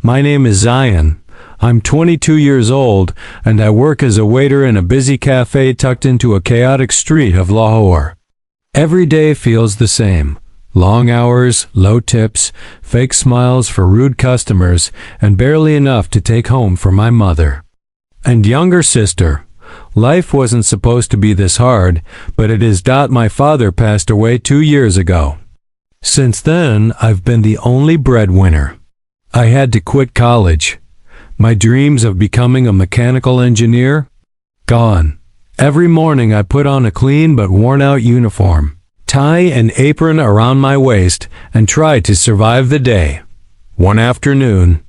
My name is Zion. I'm 22 years old, and I work as a waiter in a busy cafe tucked into a chaotic street of Lahore. Every day feels the same. Long hours, low tips, fake smiles for rude customers, and barely enough to take home for my mother and younger sister. Life wasn't supposed to be this hard, but it is. My father passed away 2 years ago. Since then, I've been the only breadwinner. I had to quit college. My dreams of becoming a mechanical engineer? Gone. Every morning I put on a clean but worn-out uniform, tie and apron around my waist, and try to survive the day. One afternoon,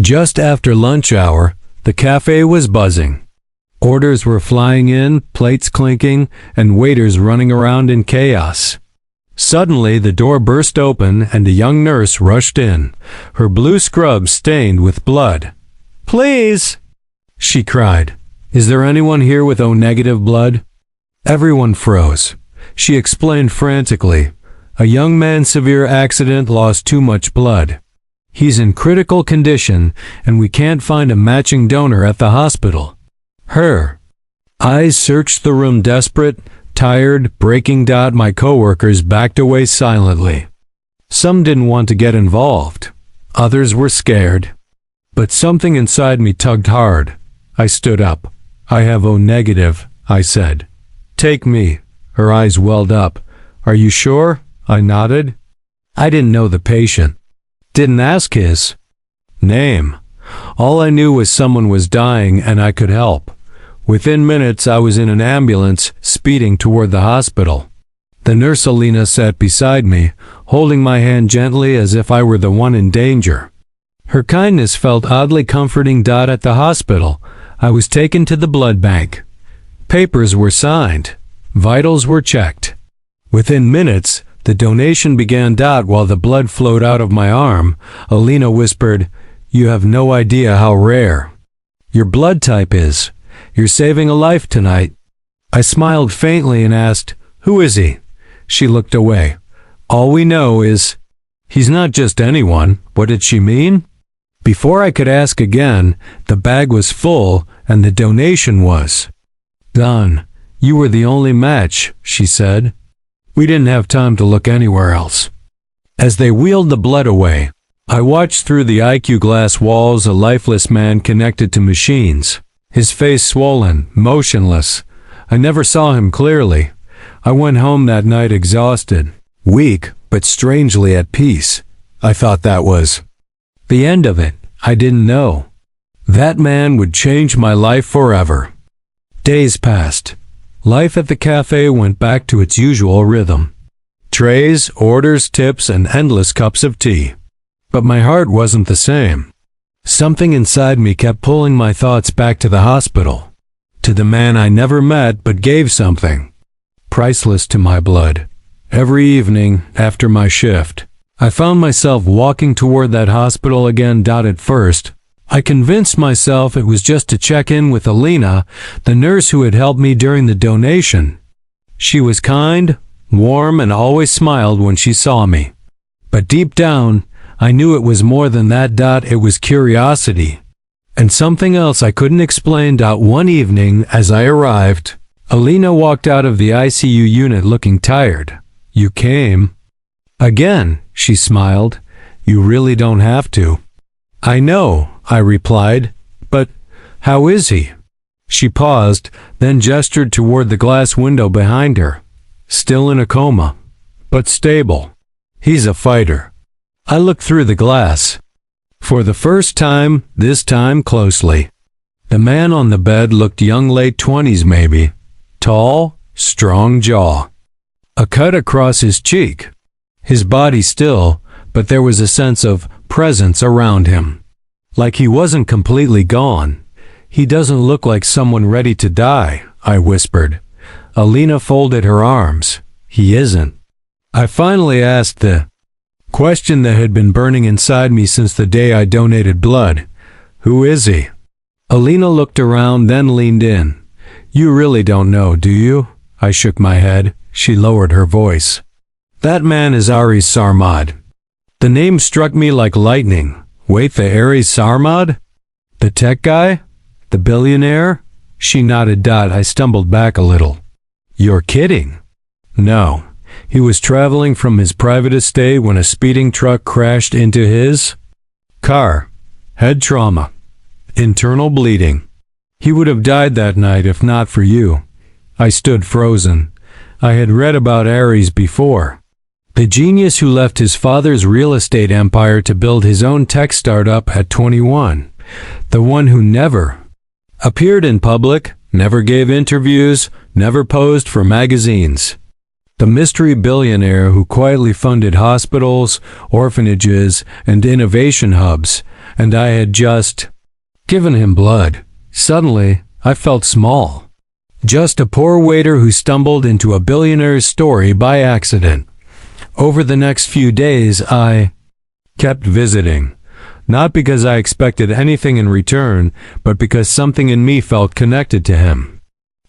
just after lunch hour, the cafe was buzzing. Orders were flying in, plates clinking, and waiters running around in chaos. Suddenly, the door burst open and a young nurse rushed in, her blue scrubs stained with blood. "Please," she cried. "Is there anyone here with O-negative blood?" Everyone froze. She explained frantically. "A young man, severe accident, lost too much blood. He's in critical condition, and we can't find a matching donor at the hospital." Her eyes searched the room, desperate, tired, breaking. My coworkers backed away silently. Some didn't want to get involved. Others were scared. But something inside me tugged hard. I stood up. "I have O-negative," I said. "Take me." Her eyes welled up. "Are you sure?" I nodded. I didn't know the patient. Didn't ask his name. All I knew was someone was dying and I could help. Within minutes, I was in an ambulance, speeding toward the hospital. The nurse Alina sat beside me, holding my hand gently as if I were the one in danger. Her kindness felt oddly comforting. At the hospital, I was taken to the blood bank. Papers were signed. Vitals were checked. Within minutes, the donation began. While the blood flowed out of my arm, Alina whispered, "You have no idea how rare your blood type is. You're saving a life tonight." I smiled faintly and asked, "Who is he?" She looked away. "All we know is he's not just anyone." What did she mean? Before I could ask again, the bag was full and the donation was done. "You were the only match," she said. We didn't have time to look anywhere else. As they wheeled the blood away, I watched through the IQ glass walls a lifeless man connected to machines, his face swollen, motionless. I never saw him clearly. I went home that night exhausted, weak, but strangely at peace. I thought that was the end of it. I didn't know that man would change my life forever. Days passed. Life at the cafe went back to its usual rhythm. Trays, orders, tips, and endless cups of tea. But my heart wasn't the same. Something inside me kept pulling my thoughts back to the hospital, to the man I never met but gave something priceless to my blood. Every evening, after my shift, I found myself walking toward that hospital again. At first, I convinced myself it was just to check in with Alina, the nurse who had helped me during the donation. She was kind, warm, and always smiled when she saw me. But deep down, I knew it was more than that. It was curiosity. And something else I couldn't explain. One evening, as I arrived, Alina walked out of the ICU unit looking tired. "You came again," she smiled. "You really don't have to." "I know," I replied, "but how is he?" She paused, then gestured toward the glass window behind her. "Still in a coma, but stable. He's a fighter." I looked through the glass. For the first time, this time closely. The man on the bed looked young, late 20s maybe. Tall, strong jaw. A cut across his cheek. His body still, but there was a sense of presence around him. Like he wasn't completely gone. "He doesn't look like someone ready to die," I whispered. Alina folded her arms. "He isn't." I finally asked the question that had been burning inside me since the day I donated blood. "Who is he?" Alina looked around, then leaned in. "You really don't know, do you?" I shook my head. She lowered her voice. "That man is Ari Sarmad." The name struck me like lightning. Wait, the Aries Sarmad? The tech guy? The billionaire? She nodded. I stumbled back a little. You're kidding. No. He was traveling from his private estate when a speeding truck crashed into his car. Head trauma. Internal bleeding. He would have died that night if not for you. I stood frozen. I had read about Aries before. The genius who left his father's real estate empire to build his own tech startup at 21. The one who never appeared in public, never gave interviews, never posed for magazines. The mystery billionaire who quietly funded hospitals, orphanages, and innovation hubs, and I had just given him blood. Suddenly, I felt small. Just a poor waiter who stumbled into a billionaire's story by accident. Over the next few days, I kept visiting. Not because I expected anything in return, but because something in me felt connected to him.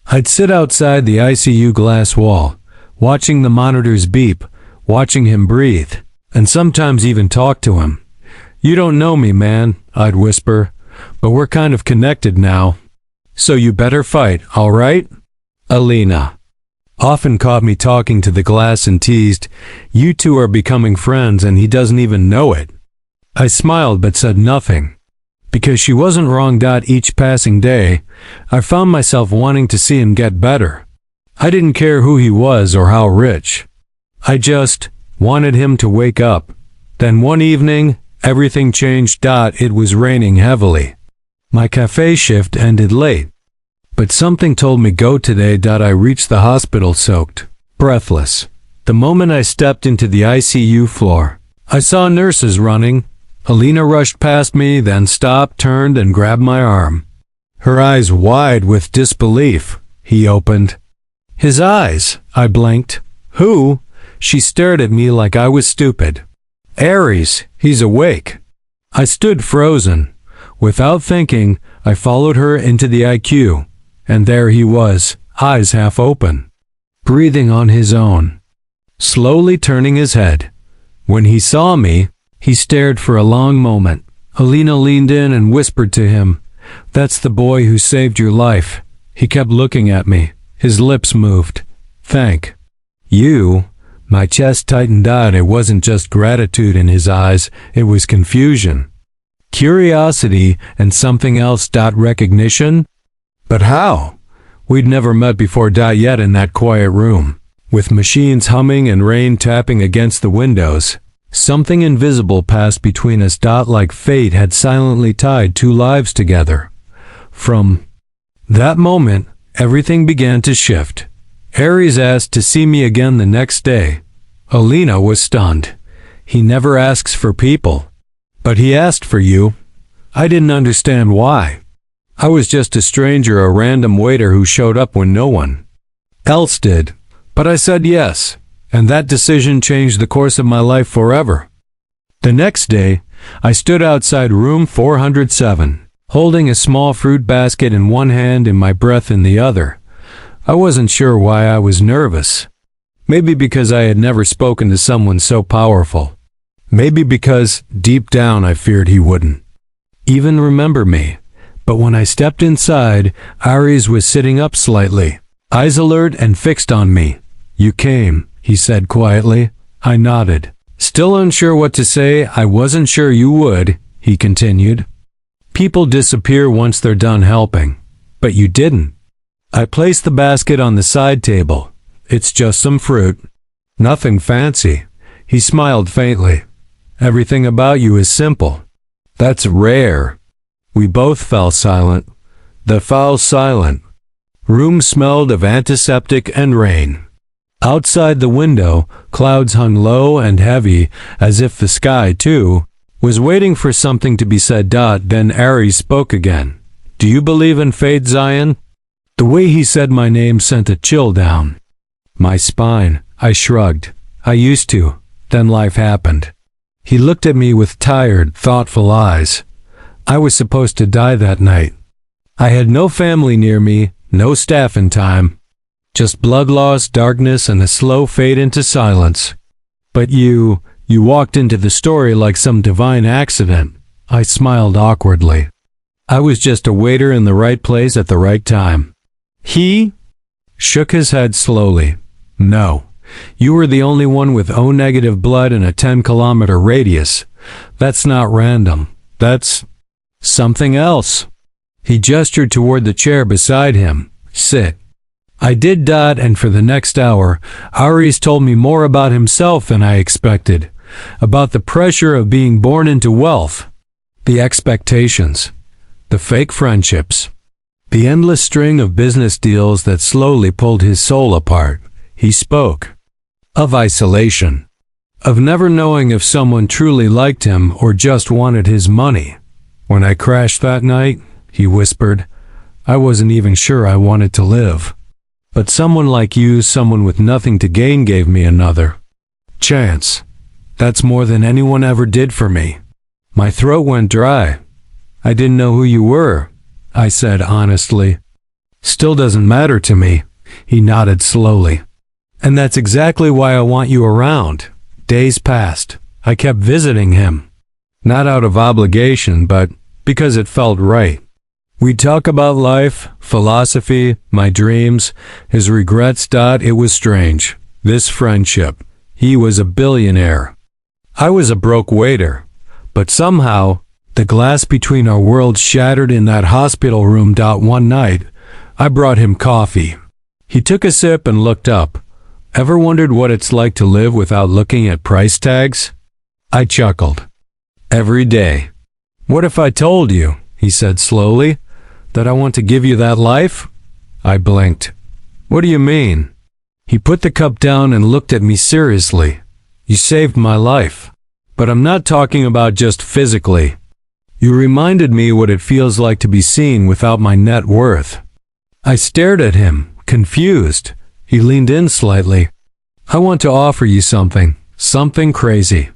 I'd sit outside the ICU glass wall, watching the monitors beep, watching him breathe, and sometimes even talk to him. You don't know me, man, I'd whisper, but we're kind of connected now. So you better fight, all right? Alina often caught me talking to the glass and teased, you two are becoming friends and he doesn't even know it. I smiled but said nothing. Because she wasn't wrong. Each passing day, I found myself wanting to see him get better. I didn't care who he was or how rich. I just wanted him to wake up. Then one evening, everything changed. It was raining heavily. My cafe shift ended late. But something told me go today. I reached the hospital soaked, breathless. The moment I stepped into the ICU floor, I saw nurses running. Alina rushed past me, then stopped, turned, and grabbed my arm. Her eyes wide with disbelief. He opened his eyes. I blinked. Who? She stared at me like I was stupid. Aries, he's awake. I stood frozen. Without thinking, I followed her into the IQ. And there he was, eyes half open, breathing on his own, slowly turning his head. When he saw me, he stared for a long moment. Alina leaned in and whispered to him, "That's the boy who saved your life." He kept looking at me. His lips moved. "Thank you." My chest tightened. It wasn't just gratitude in his eyes, it was confusion, curiosity, and something else. Recognition? But how? We'd never met before. Yet in that quiet room, with machines humming and rain tapping against the windows, something invisible passed between us. Like fate had silently tied two lives together. From that moment, everything began to shift. Aries asked to see me again the next day. Alina was stunned. He never asks for people. But he asked for you. I didn't understand why. I was just a stranger, a random waiter who showed up when no one else did. But I said yes, and that decision changed the course of my life forever. The next day, I stood outside room 407, holding a small fruit basket in one hand and my breath in the other. I wasn't sure why I was nervous. Maybe because I had never spoken to someone so powerful. Maybe because, deep down, I feared he wouldn't even remember me. But when I stepped inside, Aries was sitting up slightly, eyes alert and fixed on me. "You came," he said quietly. I nodded. Still unsure what to say. "I wasn't sure you would," he continued. "People disappear once they're done helping. But you didn't." I placed the basket on the side table. "It's just some fruit. Nothing fancy." He smiled faintly. "Everything about you is simple." "That's rare." We both fell silent. The foul silent room smelled of antiseptic and rain. Outside the window, clouds hung low and heavy, as if the sky, too, was waiting for something to be said. Then Aries spoke again. "Do you believe in fate, Zion?" The way he said my name sent a chill down my spine. I shrugged. "I used to. Then life happened." He looked at me with tired, thoughtful eyes. I was supposed to die that night. I had no family near me, no staff in time. Just blood loss, darkness, and a slow fade into silence. But you walked into the story like some divine accident. I smiled awkwardly. I was just a waiter in the right place at the right time. He shook his head slowly. No, you were the only one with O-negative blood in a 10-kilometer radius. That's not random. That's something else. He gestured toward the chair beside him. Sit. I did that, and for the next hour, Aries told me more about himself than I expected. About the pressure of being born into wealth. The expectations. The fake friendships. The endless string of business deals that slowly pulled his soul apart. He spoke of isolation. Of never knowing if someone truly liked him or just wanted his money. When I crashed that night, he whispered, I wasn't even sure I wanted to live. But someone like you, someone with nothing to gain, gave me another chance. That's more than anyone ever did for me. My throat went dry. I didn't know who you were, I said honestly. Still doesn't matter to me, he nodded slowly. And that's exactly why I want you around. Days passed. I kept visiting him. Not out of obligation, but because it felt right. We'd talk about life, philosophy, my dreams, his regrets. It was strange. This friendship. He was a billionaire. I was a broke waiter. But somehow, the glass between our worlds shattered in that hospital room. One night, I brought him coffee. He took a sip and looked up. Ever wondered what it's like to live without looking at price tags? I chuckled. Every day. What if I told you, he said slowly, that I want to give you that life? I blinked. What do you mean? He put the cup down and looked at me seriously. You saved my life. But I'm not talking about just physically. You reminded me what it feels like to be seen without my net worth. I stared at him, confused. He leaned in slightly. I want to offer you something crazy.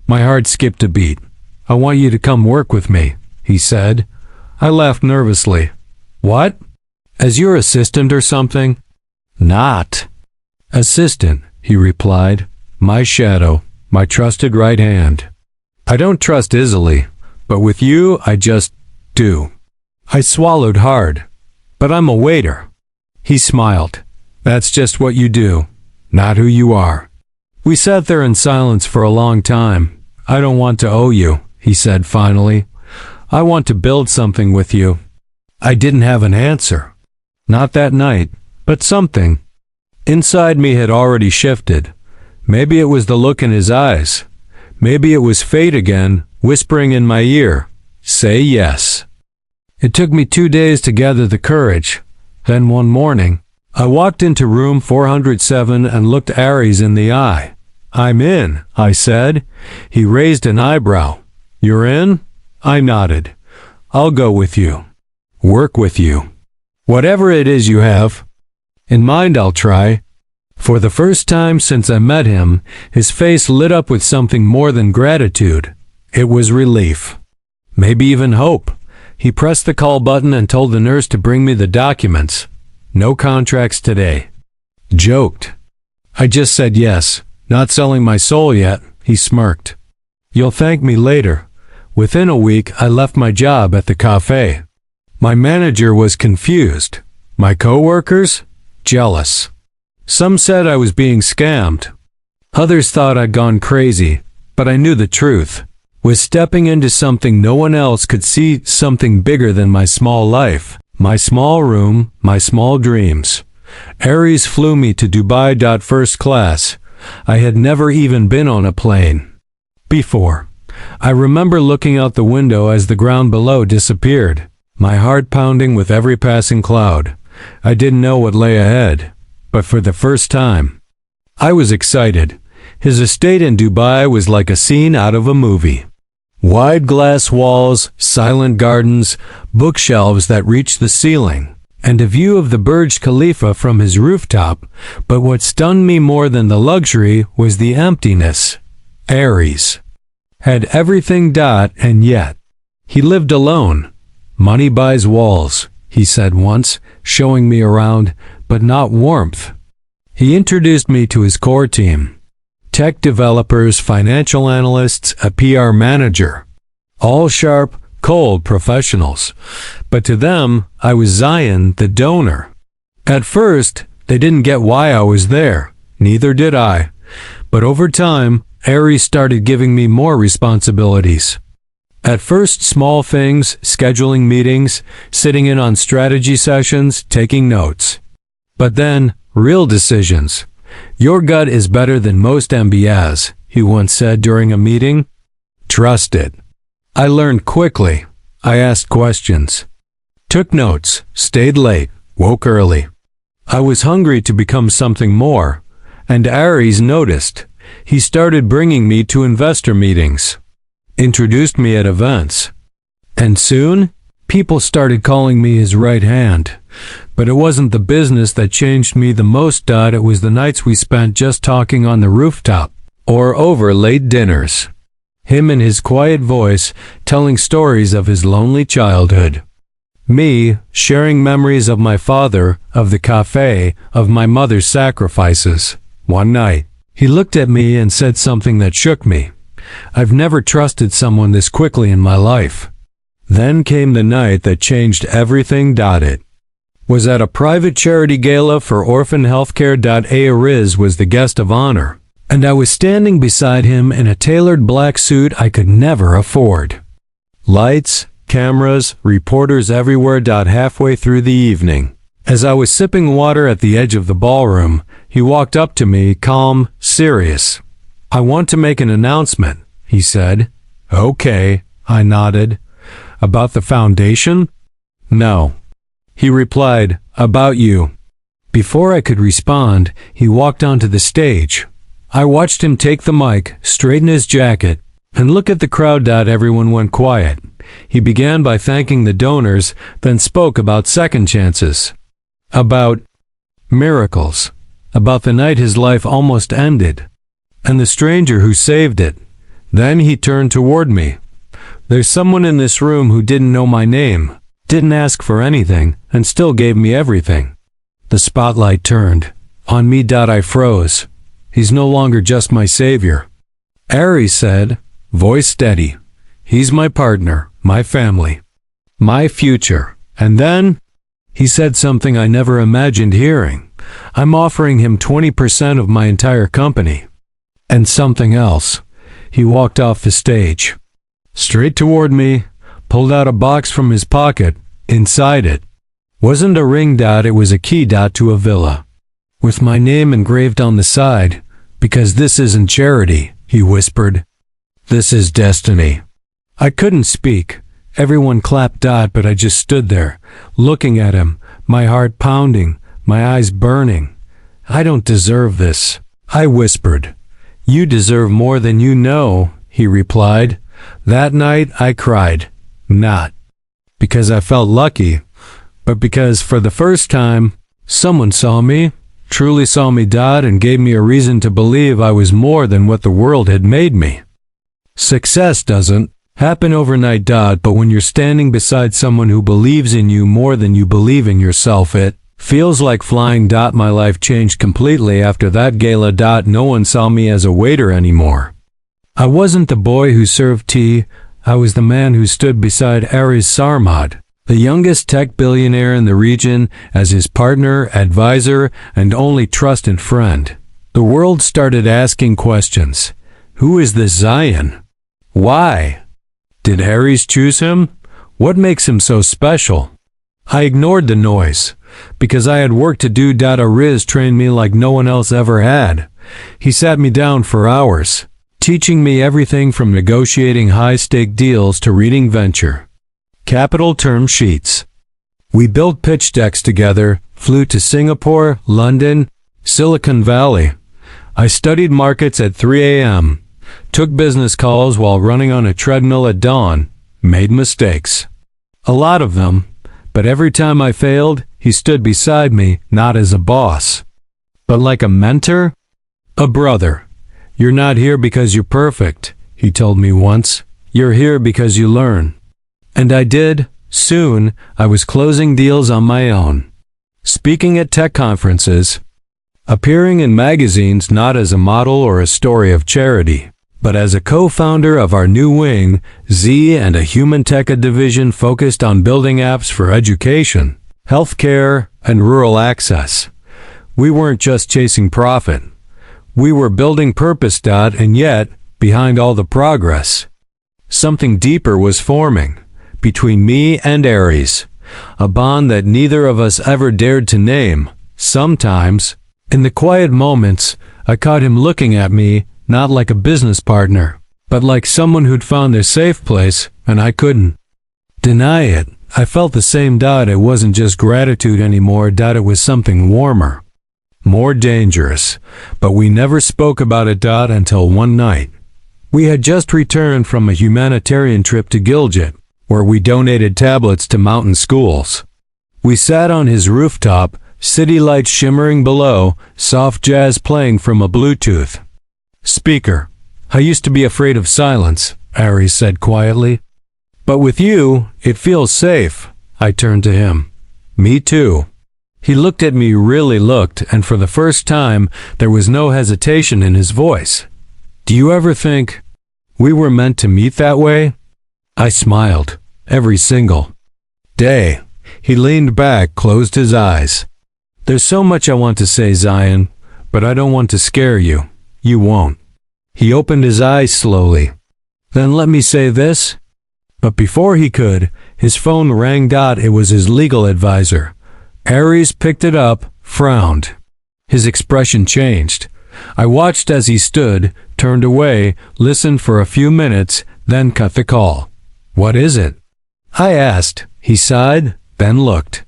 My heart skipped a beat. I want you to come work with me, he said. I laughed nervously. What? As your assistant or something? Not. Assistant, he replied. My shadow, my trusted right hand. I don't trust easily, but with you I just do. I swallowed hard. But I'm a waiter. He smiled. That's just what you do, not who you are. We sat there in silence for a long time. I don't want to owe you, he said finally. I want to build something with you. I didn't have an answer. Not that night, but something. Inside me had already shifted. Maybe it was the look in his eyes. Maybe it was fate again, whispering in my ear, say yes. It took me 2 days to gather the courage. Then one morning, I walked into room 407 and looked Aries in the eye. I'm in, I said. He raised an eyebrow. You're in? I nodded. I'll go with you. Work with you. Whatever it is you have in mind, I'll try. For the first time since I met him, his face lit up with something more than gratitude. It was relief. Maybe even hope. He pressed the call button and told the nurse to bring me the documents. No contracts today. Joked. I just said yes. Not selling my soul yet, he smirked. You'll thank me later. Within a week, I left my job at the cafe. My manager was confused. My coworkers? Jealous. Some said I was being scammed. Others thought I'd gone crazy, but I knew the truth. Was stepping into something no one else could see, something bigger than my small life, my small room, my small dreams. Aries flew me to Dubai. First class. I had never even been on a plane before. I remember looking out the window as the ground below disappeared, my heart pounding with every passing cloud. I didn't know what lay ahead, but for the first time, I was excited. His estate in Dubai was like a scene out of a movie. Wide glass walls, silent gardens, bookshelves that reached the ceiling, and a view of the Burj Khalifa from his rooftop. But what stunned me more than the luxury was the emptiness. Aries had everything. And yet, he lived alone. Money buys walls, he said once, showing me around, but not warmth. He introduced me to his core team. Tech developers, financial analysts, a PR manager. All sharp, cold professionals. But to them, I was Zion, the donor. At first, they didn't get why I was there. Neither did I. But over time, Aries started giving me more responsibilities. At first, small things, scheduling meetings, sitting in on strategy sessions, taking notes. But then, real decisions. Your gut is better than most MBAs, he once said during a meeting. Trust it. I learned quickly. I asked questions. Took notes, stayed late, woke early. I was hungry to become something more. And Aries noticed. He started bringing me to investor meetings. Introduced me at events. And soon, people started calling me his right hand. But it wasn't the business that changed me the most. It was the nights we spent just talking on the rooftop, or over late dinners. Him and his quiet voice telling stories of his lonely childhood. Me sharing memories of my father, of the cafe, of my mother's sacrifices. One night, he looked at me and said something that shook me. I've never trusted someone this quickly in my life. Then came the night that changed everything. It was at a private charity gala for orphan healthcare. Aries was the guest of honor, and I was standing beside him in a tailored black suit I could never afford. Lights, cameras, reporters everywhere. Halfway through the evening, as I was sipping water at the edge of the ballroom, he walked up to me, calm, serious. I want to make an announcement, he said. Okay, I nodded. About the foundation? No. He replied, about you. Before I could respond, he walked onto the stage. I watched him take the mic, straighten his jacket, and look at the crowd. Everyone went quiet. He began by thanking the donors, then spoke about second chances. About miracles. About the night his life almost ended. And the stranger who saved it. Then he turned toward me. There's someone in this room who didn't know my name, didn't ask for anything, and still gave me everything. The spotlight turned. On me. I froze. He's no longer just my savior. Aries said, voice steady. He's my partner, my family, my future. And then, he said something I never imagined hearing. I'm offering him 20% of my entire company. And something else. He walked off the stage. Straight toward me, pulled out a box from his pocket. Inside it wasn't a ring. It was a key. To a villa. With my name engraved on the side. Because this isn't charity, he whispered. This is destiny. I couldn't speak. Everyone clapped. But I just stood there, looking at him, my heart pounding, my eyes burning. I don't deserve this, I whispered. You deserve more than you know, he replied. That night I cried. Not because I felt lucky, but because for the first time, someone saw me, truly saw me. And gave me a reason to believe I was more than what the world had made me. Success doesn't happen overnight. But when you're standing beside someone who believes in you more than you believe in yourself, it feels like flying. My life changed completely after that gala. No one saw me as a waiter anymore. I wasn't the boy who served tea. I was the man who stood beside Aries Sarmad, the youngest tech billionaire in the region, as his partner, advisor, and only trusted friend. The world started asking questions. Who is this Zion? Why? Did Aries choose him? What makes him so special? I ignored the noise, because I had work to do. Aries trained me like no one else ever had. He sat me down for hours, teaching me everything from negotiating high-stake deals to reading venture capital term sheets. We built pitch decks together, flew to Singapore, London, Silicon Valley. I studied markets at 3 a.m., took business calls while running on a treadmill at dawn, made mistakes. A lot of them, but every time I failed, he stood beside me, not as a boss, but like a mentor, a brother. You're not here because you're perfect, he told me once. You're here because you learn. And I did. Soon, I was closing deals on my own, speaking at tech conferences, appearing in magazines not as a model or a story of charity, But as a co-founder of our new wing, Z, and a human tech division focused on building apps for education, healthcare, and rural access, we weren't just chasing profit. We were building purpose. And yet, behind all the progress, something deeper was forming between me and Aries, a bond that neither of us ever dared to name. Sometimes, in the quiet moments, I caught him looking at me, not like a business partner, but like someone who'd found their safe place, and I couldn't deny it. I felt the same. It wasn't just gratitude anymore. It was something warmer, more dangerous, but we never spoke about it. Until one night. We had just returned from a humanitarian trip to Gilgit, where we donated tablets to mountain schools. We sat on his rooftop, city lights shimmering below, soft jazz playing from a Bluetooth speaker. I used to be afraid of silence, Aries said quietly. But with you, it feels safe. I turned to him. Me too. He looked at me, really looked, and for the first time, there was no hesitation in his voice. Do you ever think we were meant to meet that way? I smiled. Every single day. He leaned back, closed his eyes. There's so much I want to say, Zion, but I don't want to scare you. You won't. He opened his eyes slowly. Then let me say this. But before he could, his phone rang. It was his legal advisor. Aries picked it up, frowned. His expression changed. I watched as he stood, turned away, listened for a few minutes, then cut the call. What is it? I asked. He sighed, then looked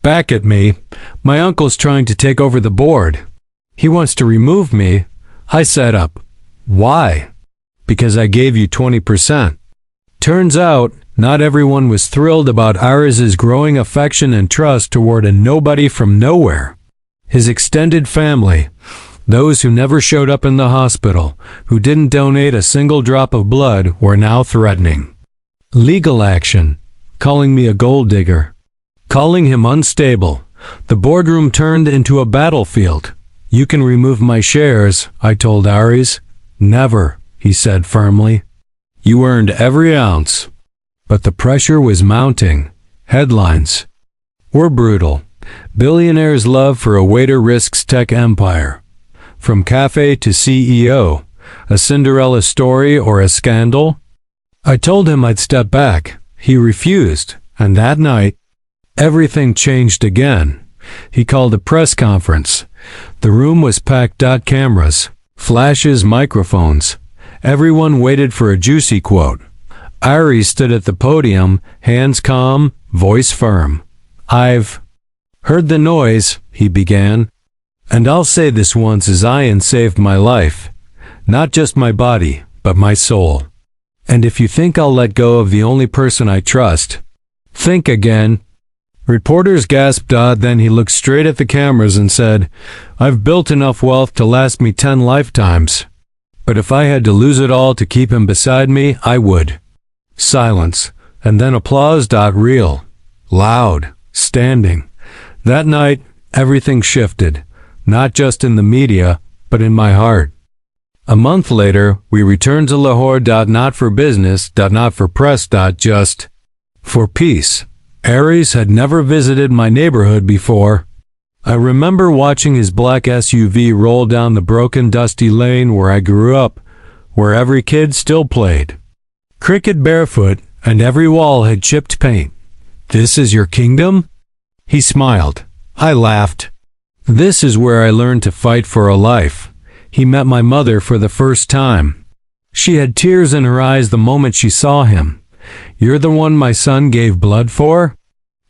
back at me. My uncle's trying to take over the board. He wants to remove me. I sat up. Why? Because I gave you 20%. Turns out, not everyone was thrilled about Aries's growing affection and trust toward a nobody from nowhere. His extended family, those who never showed up in the hospital, who didn't donate a single drop of blood, were now threatening legal action, calling me a gold digger, calling him unstable. The boardroom turned into a battlefield. You can remove my shares, I told Aries. Never, he said firmly. You earned every ounce. But the pressure was mounting. Headlines were brutal. Billionaire's love for a waiter risks tech empire. From cafe to CEO. A Cinderella story or a scandal? I told him I'd step back. He refused, and that night, everything changed again. He called a press conference. The room was packed. Cameras, flashes, microphones. Everyone waited for a juicy quote. Aries stood at the podium, hands calm, voice firm. I've heard the noise, he began. And I'll say this once: Zion saved my life. Not just my body, but my soul. And if you think I'll let go of the only person I trust, think again. Reporters gasped. Then he looked straight at the cameras and said, I've built enough wealth to last me 10 lifetimes. But if I had to lose it all to keep him beside me, I would. Silence, and then applause. Real, loud, standing. That night, everything shifted, not just in the media, but in my heart. A month later, we returned to Lahore. Not for business, not for press, just for peace. Aries had never visited my neighborhood before. I remember watching his black SUV roll down the broken, dusty lane where I grew up, where every kid still played cricket barefoot, and every wall had chipped paint. This is your kingdom? He smiled. I laughed. This is where I learned to fight for a life. He met my mother for the first time. She had tears in her eyes the moment she saw him. You're the one my son gave blood for?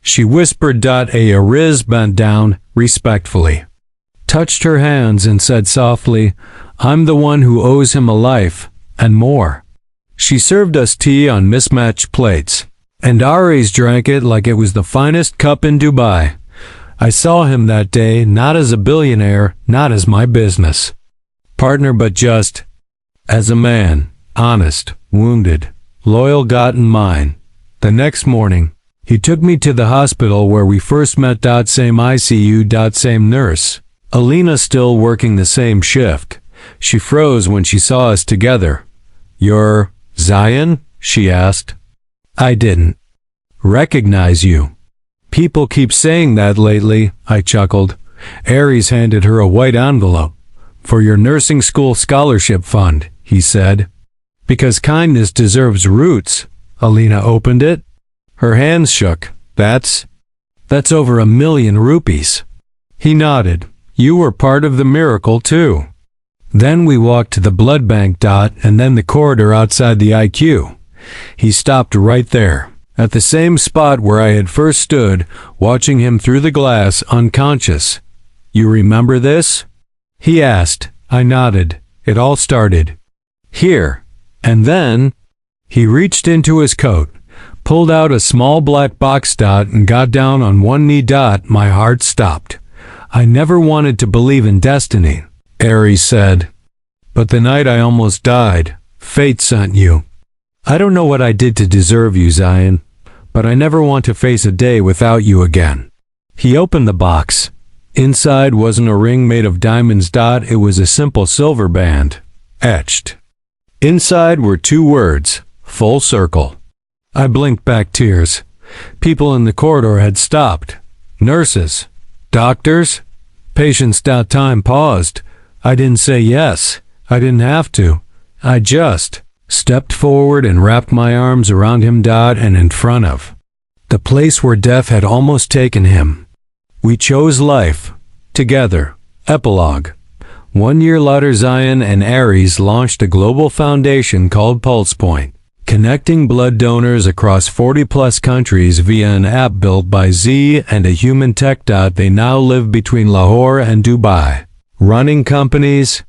She whispered. Aries bent down, respectfully, touched her hands and said softly, I'm the one who owes him a life, and more. She served us tea on mismatched plates, and Aries drank it like it was the finest cup in Dubai. I saw him that day not as a billionaire, not as my business partner, but just as a man, honest, wounded, loyal. In mine. The next morning, he took me to the hospital where we first met. Same ICU. Same nurse. Alina still working the same shift. She froze when she saw us together. You're Zion? She asked. I didn't recognize you. People keep saying that lately, I chuckled. Aries handed her a white envelope. For your nursing school scholarship fund, he said. Because kindness deserves roots. Alina opened it. Her hands shook. That's over 1 million rupees. He nodded. You were part of the miracle, too. Then we walked to the blood bank. And then the corridor outside the IQ. He stopped right there, at the same spot where I had first stood, watching him through the glass, unconscious. You remember this? He asked. I nodded. It all started here. And then he reached into his coat, pulled out a small black box. And got down on one knee. My heart stopped. I never wanted to believe in destiny, Aries said. But the night I almost died, fate sent you. I don't know what I did to deserve you, Zion, but I never want to face a day without you again. He opened the box. Inside wasn't a ring made of diamonds. It was a simple silver band, etched. Inside were 2 words, full circle. I blinked back tears. People in the corridor had stopped. Nurses, doctors, patients. Time paused. I didn't say yes. I didn't have to. I just stepped forward and wrapped my arms around him. And in front of the place where death had almost taken him. We chose life. Together. Epilogue. 1 year later, Zion and Aries launched a global foundation called PulsePoint, connecting blood donors across 40-plus countries via an app built by Z and a human tech. They now live between Lahore and Dubai, running companies,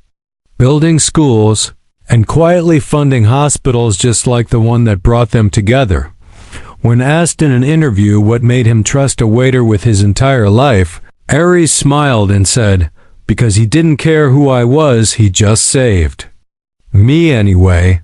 building schools, and quietly funding hospitals just like the one that brought them together. When asked in an interview what made him trust a waiter with his entire life, Aries smiled and said, because he didn't care who I was, he just saved me anyway.